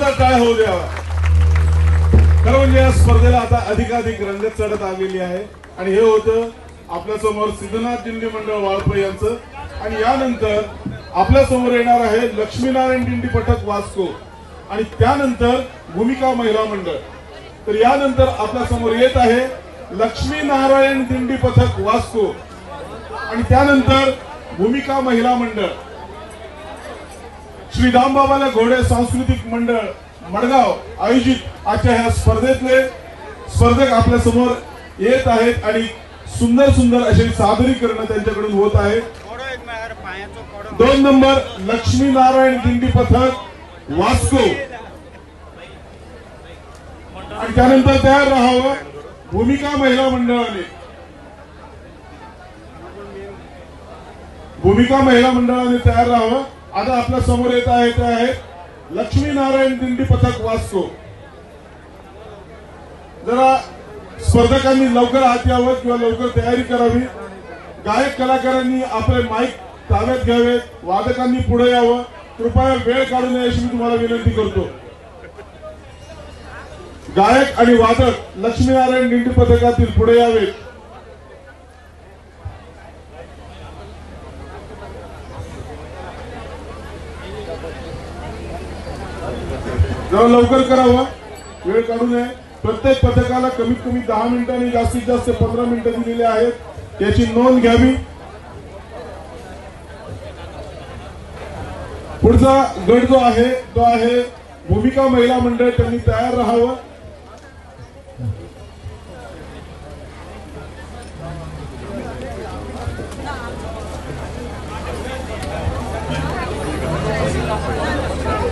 स्पर्धा काय होऊ द्यावा. खरं म्हणजे या स्पर्धेला आता अधिकाधिक रंगत चढत आलेली आहे आणि हे होतं आपल्या समोर सिद्धनाथ दिंडी मंडळ वाळपे यांचं. आणि यानंतर आपल्या समोर येणार आहे लक्ष्मीनारायण दिंडी पथक वास्को आणि त्यानंतर भूमिका महिला मंडळ. तर यानंतर आपल्या समोर येत आहे लक्ष्मीनारायण दिंडी पथक वास्को आणि त्यानंतर भूमिका महिला मंडळ. श्री दामबाबाला घोडे सांस्कृतिक मंडळ मडगाव आयोजित आजच्या ह्या स्पर्धेतले स्पर्धक आपल्या समोर येत आहेत आणि सुंदर सुंदर असे सादरीकरण त्यांच्याकडून होत आहे. 2 नंबर लक्ष्मीनारायण दिंडी पथक वास्को आणि त्यानंतर तयार राहावं भूमिका महिला मंडळाने. भूमिका महिला मंडळाने तयार राहावं. आता आपल्या समोर येत आहे ते आहे लक्ष्मीनारायण दिंडी पथक वास्को. जरा स्पर्धकांनी लवकर आत यावं किंवा लवकर तयारी करावी. गायक कलाकारांनी आपले माईक ताब्यात घ्यावेत. वादकांनी पुढे यावं. कृपया वेळ काढू नये अशी मी तुम्हाला विनंती करतो. गायक आणि वादक लक्ष्मीनारायण दिंडी पथकातील पुढे यावेत. जरा लवकर करावं. वेळ काढू नये. प्रत्येक पथकाला कमीत कमी 10 मिनिटांनी जास्तीत जास्त 15 मिनिटं दिलेली आहेत. त्याची नोंद घ्यावी. पुढचा गट जो आहे तो आहे भूमिका महिला मंडळ. त्यांनी तयार राहावं.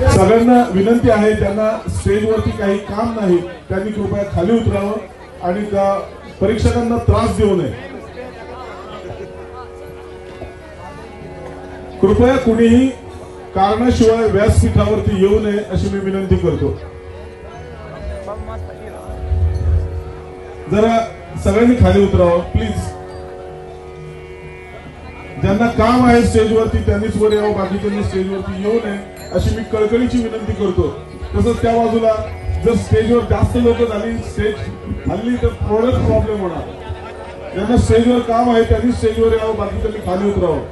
सगळ्यांना विनंती आहे ज्यांना स्टेजवरती काही काम नाही त्यांनी कृपया खाली उतरावं आणि त्या परीक्षकांना त्रास देऊ नये. कृपया कुणीही कारणाशिवाय व्यासपीठावरती येऊ नये अशी मी विनंती करतो. जरा सगळ्यांनी खाली उतरावं प्लीज. ज्यांना काम आहे स्टेजवरती त्यांनीच वर यावं. बाकीच्यांनी स्टेजवरती येऊ नये अशी मी कळकळीची विनंती करतो. तसंच त्या बाजूला जर स्टेजवर जास्त लोक झाली स्टेज हल्ली तर थोडंच प्रॉब्लेम होणार. ज्यांना स्टेजवर काम आहे त्यांनी स्टेजवर यावं. बाकीच्यांनी खाली उतरावं.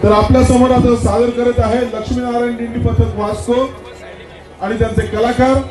तर आपल्या समोर आता सादर करत आहे लक्ष्मीनारायण दिंडी पथक वास्को आणि त्यांचे कलाकार